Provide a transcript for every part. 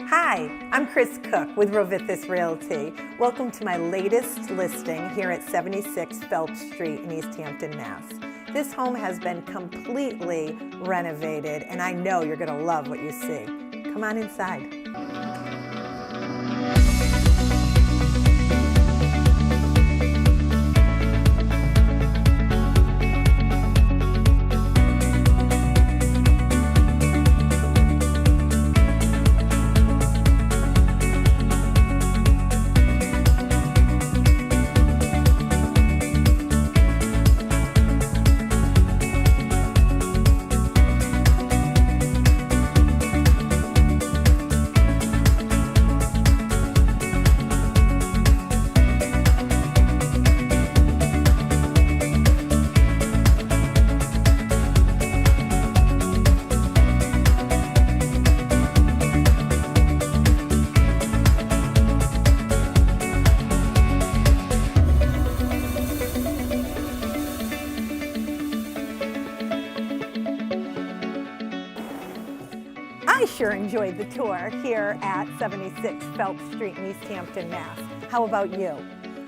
Hi, I'm Kris Cook with Rovithis Realty. Welcome to my latest listing here at 76 Phelps Street in Easthampton, Mass. This home has been completely renovated, and I know you're going to love what you see. Come on inside. I sure enjoyed the tour here at 76 Phelps Street in Easthampton, Mass. How about you?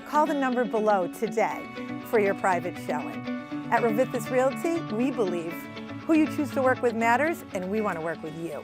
Call the number below today for your private showing. At Rovithis Realty, we believe who you choose to work with matters, and we want to work with you.